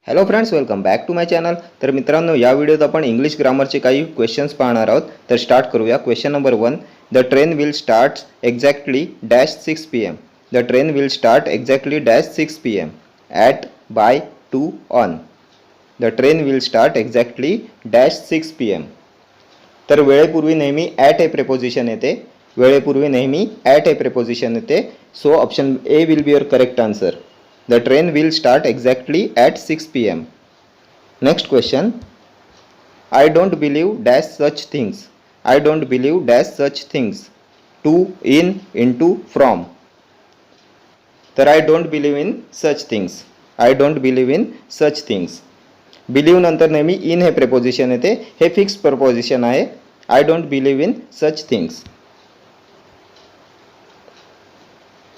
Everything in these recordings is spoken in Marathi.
Hello friends, welcome back to my channel. तर मित्रांनो, या व्हिडिओत आपण इंग्लिश ग्रामरचे काही क्वेश्चन्स पाहणार आहोत. तर स्टार्ट करूया. Question number 1. The train will start exactly dash 6 PM. The train will start exactly dash 6 PM at by 2 on. The train will start exactly dash 6 PM. तर वेळेपूर्वी नेहमी ॲट हे प्रेपोजिशन येते. वेळेपूर्वी नेहमी ॲट हे प्रेपोजिशन येते. So option A will be your correct answer. The train will start exactly at 6 PM. Next question. I don't believe dash such things. I don't believe dash such things. To, in, into, from. तर I don't believe in such things. I don't believe in such things. Believe नंतर नेहमी in हे प्रेपोजिशन येते. हे फिक्स प्रेपोजिशन आहे. I don't believe in such things.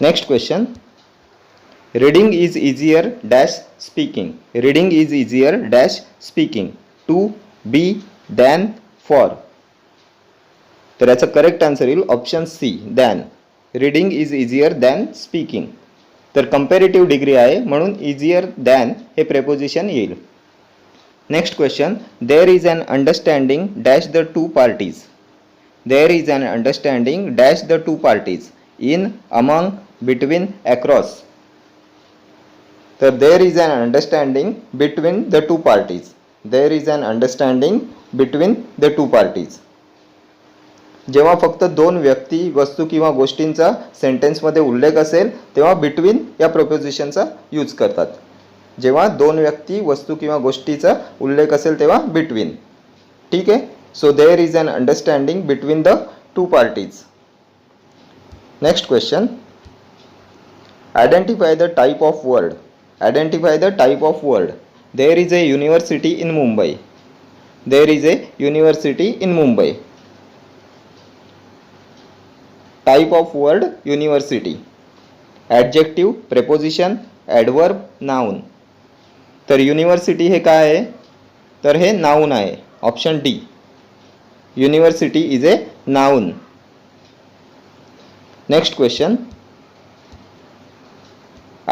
Next question. Reading is easier dash speaking. Reading is easier dash speaking. To, be, than, for. तर याचा करेक्ट आन्सर येईल option C, than. Reading is easier than speaking. तर कंपॅरेटिव्ह डिग्री आहे म्हणून इझियर दॅन हे प्रेपोजिशन येईल. Next question. There is an understanding dash the two parties. There is an understanding dash the two parties. In, among, between, across. तर there is an understanding between the two parties. There is an understanding between the two parties. जेव्हा फक्त दोन व्यक्ती, वस्तू किंवा गोष्टींचा सेंटेन्समध्ये उल्लेख असेल तेव्हा बिटवीन या प्रोपोजिशनचा यूज करतात. जेव्हा दोन व्यक्ती, वस्तू किंवा गोष्टीचा उल्लेख असेल तेव्हा बिटवीन. ठीक आहे. So there is an understanding between the two parties. Next question. Identify the type of word. Identify the type of word. There is a university in Mumbai. There is a university in Mumbai. Type of word university. Adjective, preposition, adverb, noun. तर युनिव्हर्सिटी हे काय आहे? तर हे नाउन आहे. Option D. University is a noun. Next question.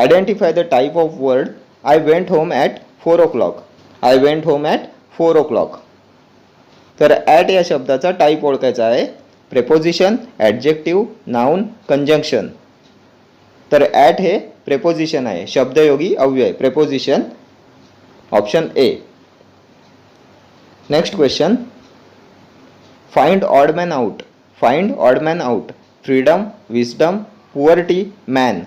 Identify the type of word. I went home at 4 o'clock. I went home at 4 o'clock. तर ॲट या शब्दाचा टाईप ओळखायचा आहे. Preposition, adjective, noun, conjunction. तर ॲट हे प्रेपोजिशन आहे, शब्दयोगी अव्यय preposition. Option A. Next question. Find odd man out. Find odd man out. Freedom, wisdom, poverty, man.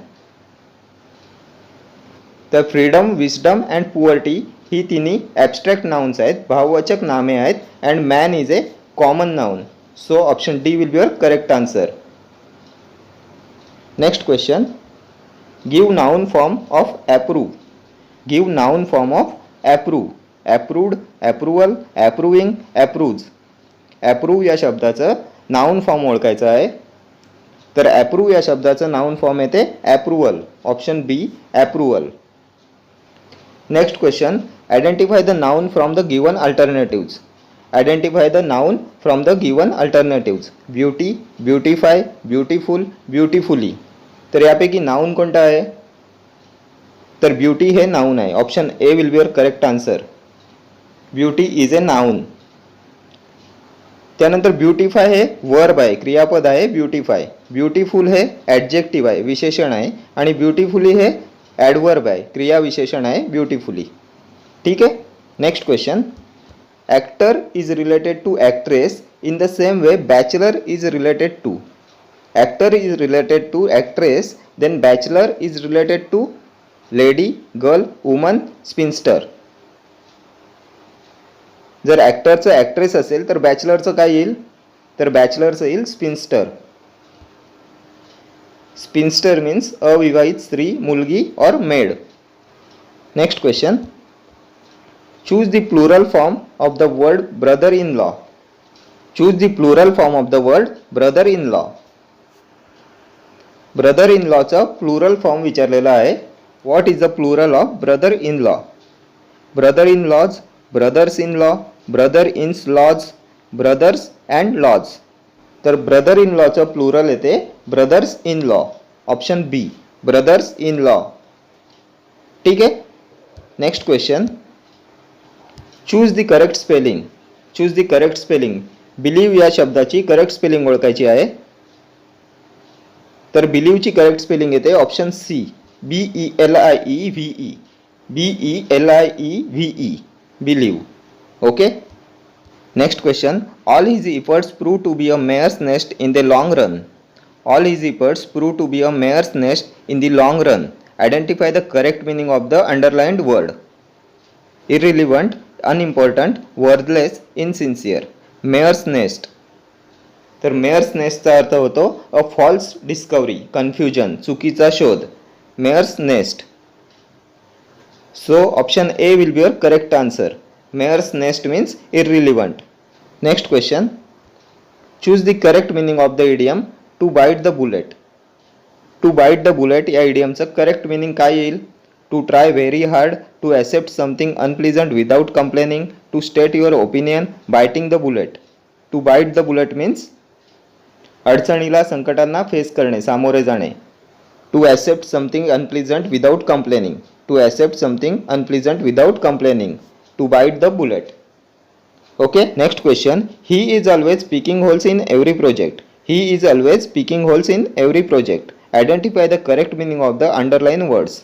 तर फ्रीडम, विस्डम अँड पुअर्टी ही तिन्ही ॲब्स्ट्रॅक्ट नाउन्स आहेत, भाववाचक नामे आहेत. And man is a common noun. So option D will be your correct answer. Next question. Give noun form of approve. Give noun form of approve. Approved, approval, ॲप्रूव्हिंग, ॲप्रूव्ज. Approve या शब्दाचं नाउन फॉर्म ओळखायचं आहे. तर ॲप्रूव्ह या शब्दाचं नाउन फॉर्म येते approval. Option B, approval. Next question. Identify the noun from the given alternatives. Identify the noun from the given alternatives. Beauty, beautify, beautiful, beautifully. तर यापैकी नाउन कोणता आहे? तर ब्युटी हे नाउन आहे. Option A will be your correct answer. Beauty is a noun. त्यानंतर ब्युटिफाय हे वर्ब आहे, क्रियापद आहे ब्युटिफाय. ब्युटिफुल हे ॲडजेक्टिव्ह आहे, विशेषण आहे. आणि ब्युटिफुली हे ॲडवर्ब आहे, क्रिया विशेषण आहे ब्युटिफुली. ठीक आहे. Next question. Actor is related to actress in the same way bachelor is related to. Actor is related to actress, then bachelor is related to lady, girl, woman, spinster. जर ॲक्टरचं ॲक्ट्रेस असेल तर बॅचलरचं काय येईल? तर बॅचलरचं येईल स्पिन्स्टर. स्पिन्स्टर मीन्स अविवाहित स्त्री, मुलगी और maid. Next question. Choose the plural form of the word brother in law. Choose the plural form of the word brother in law. Brother in लॉचा प्लुरल फॉर्म विचारलेला आहे. What is the plural of brother in law? Brother in laws, brothers in law, brother ins laws, brothers and laws. तर ब्रदर इन लॉचं प्लुरल येते brothers in law. Option B, brothers in law. ठीक आहे. Next question, choose the correct spelling. Choose the correct spelling. Believe या शब्दाची करेक्ट स्पेलिंग ओळखायची आहे. तर बिलीव्हची करेक्ट स्पेलिंग येते option C, BELIEVE. BELIEVE, believe. Okay. Next question, all his efforts prove to be a mare's nest in the long run. All his efforts prove to be a mare's nest in the long run. Identify the correct meaning of the underlined word. Irrelevant, unimportant, worthless, insincere. Mare's nest. तर मेअर्स नेस्टचा अर्थ होतो अ फॉल्स डिस्कवरी, कन्फ्युजन, चुकीचा शोध. Mare's nest. So option A will be your correct answer. Mare's nest means irrelevant. Next question, choose the correct meaning of the idiom to bite the bullet. To bite the bullet या इडियमचं करेक्ट मीनिंग काय येईल? To try very hard, to accept something unpleasant without complaining, to state your opinion, biting the bullet. To bite the bullet means अडचणीला, संकटांना फेस करणे, सामोरे जाणे. To accept something unpleasant without complaining. To accept something unpleasant without complaining. To bite the bullet. Okay. Next question, he is always picking holes in every project. He is always picking holes in every project. Identify the correct meaning of the underlined words.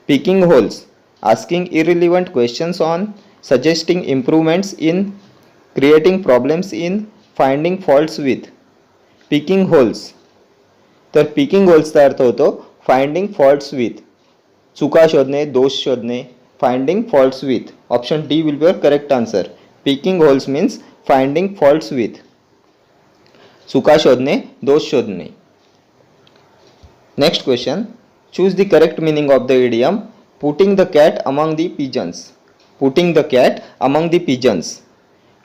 Picking holes, asking irrelevant questions on, suggesting improvements in, creating problems in, finding faults with. Picking holes. तर picking holes चा अर्थ होतो finding faults with. चुका शोधणे, दोष शोधणे. Finding faults with. Option D will be your correct answer. Picking holes means finding faults with. चुका शोधणे, दोष शोधणे. Next question, choose the correct meaning of the idiom putting the cat among the pigeons. Putting the cat among the pigeons.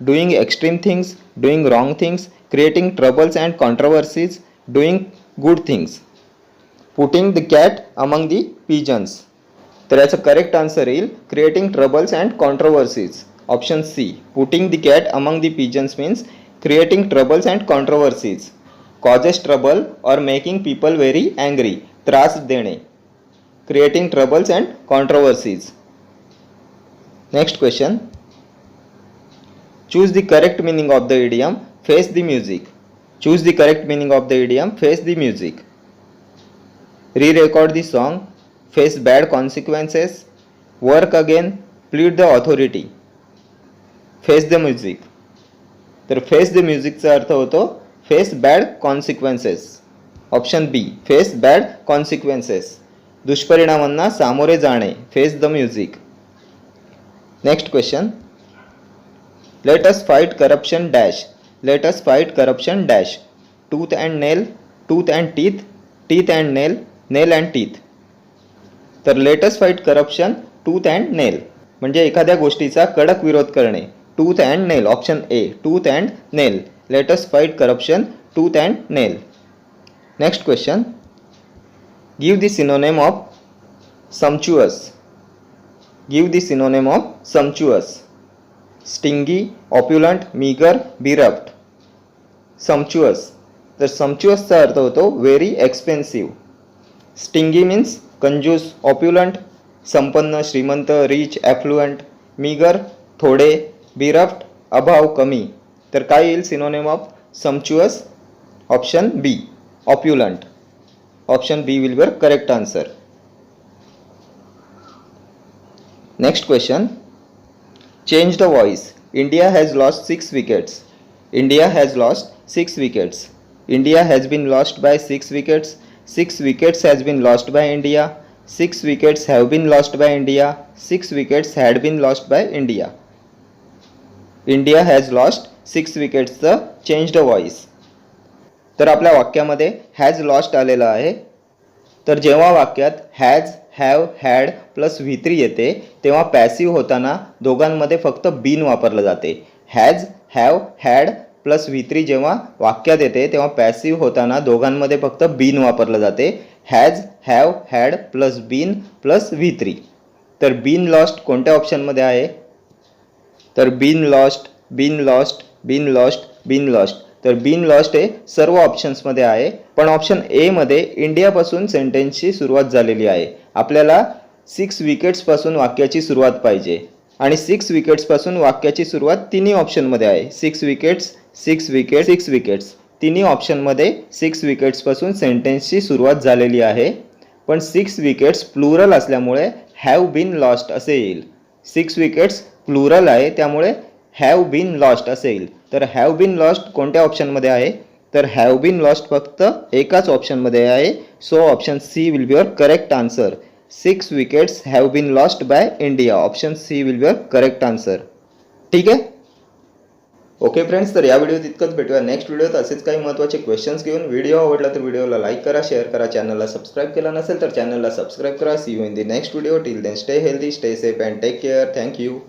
Doing extreme things, doing wrong things, creating troubles and controversies, doing good things. Putting the cat among the pigeons. तर याचं करेक्ट आन्सर येईल creating troubles and controversies. Option C. Putting the cat among the pigeons means creating troubles and controversies. Causes trouble और मेकिंग पीपल व्हेरी अँग्री. त्रास देणे. Creating troubles and controversies. Next question, choose the correct meaning of the idiom face the music. Choose the correct meaning of the idiom face the music. re-record the song, face bad consequences, work again, plead the authority. face the music. तर face the music चा अर्थ होतो face bad consequences. ऑप्शन बी, face bad consequences. दुष्परिणामांना सामोरे जाणे, face the music. Next question, let us fight corruption dash. let us fight corruption dash. tooth and nail, tooth and teeth, teeth and nail, nail and teeth. तर let us fight corruption tooth and nail म्हणजे एखाद्या गोष्टीचा कडक विरोध करणे. Tooth and nail. Option A, tooth and nail. Let us fight corruption tooth and nail. Next question, give the synonym of sumptuous. Give the synonym of sumptuous. Stingy, opulent, meagre, abrupt. Sumptuous. तर सम्चुअसचा अर्थ होतो व्हेरी एक्सपेन्सिव्ह. स्टिंगी मीन्स कंजूस, ऑप्युलंट संपन्न, श्रीमंत, रिच, ॲफ्लुएंट, मीगर थोडे, बिरफ्ट अभाव, कमी. तर काय येईल synonym of sumptuous? Option B, opulent. Option B will be correct answer. Next question, change the voice. India has lost 6 wickets. India has lost 6 wickets. India has been lost by 6 wickets. 6 wickets has been lost by India. 6 wickets have been lost by India. 6 wickets had been lost by India. India has lost 6 wickets. The change the voice. तर आपल्या वाक्यामध्ये हॅज लॉस्ट आलेला आहे. तर जेव्हा वाक्यात has, have, had plus V3 येते तेव्हा पॅसिव्ह होताना दोघांमध्ये फक्त बीन वापरलं जाते. Has, have, had plus V3 जेव्हा वाक्यात येते तेव्हा पॅसिव्ह होताना दोघांमध्ये फक्त बीन वापरलं जाते. Has, have, had plus been plus V3. तर बीन लॉस्ट कोणत्या ऑप्शनमध्ये आहे? तर been lost, been lost, been lost, been lost. तर बीन लॉस्ट हे सर्व ऑप्शन्समध्ये आहे, पण ऑप्शन ए मध्ये इंडियापासून सेंटेन्सची सुरुवात झालेली आहे. आपल्याला 6 विकेट्सपासून वाक्याची सुरुवात पाहिजे आणि 6 विकेट्सपासून वाक्याची सुरुवात तिन्ही ऑप्शनमध्ये आहे. 6 विकेट्स, 6 विकेट, 6 विकेट्स, तिन्ही ऑप्शनमध्ये 6 विकेट्सपासून सेंटेन्सची सुरुवात झालेली आहे. पण 6 विकेट्स प्लुरल असल्यामुळे हॅव बीन लॉस्ट असे येईल. 6 विकेट्स प्लुरल आहे त्यामुळे हॅव बीन लॉस्ट असे येईल. तर हॅव बीन लॉस्ट कोणत्या ऑप्शनमध्ये आहे? तर हॅव बीन लॉस्ट फक्त एकाच ऑप्शनमध्ये आहे. So option C will be your correct answer. 6 wickets have been lost by India. Option C will be your correct answer. ठीक आहे. ओके फ्रेंड्स, तर या व्हिडिओत इतकंच. भेटूया नेक्स्ट व्हिडिओत असेच काही महत्त्वाचे क्वेश्चन्स घेऊन. व्हिडिओ आवडला तर व्हिडिओला लाईक करा, शेअर करा, चॅनलला सबस्क्राईब केला नसेल तर चॅनलला सबस्क्राईब करा. See you in the next video. Till then stay healthy, stay safe and take care. Thank you.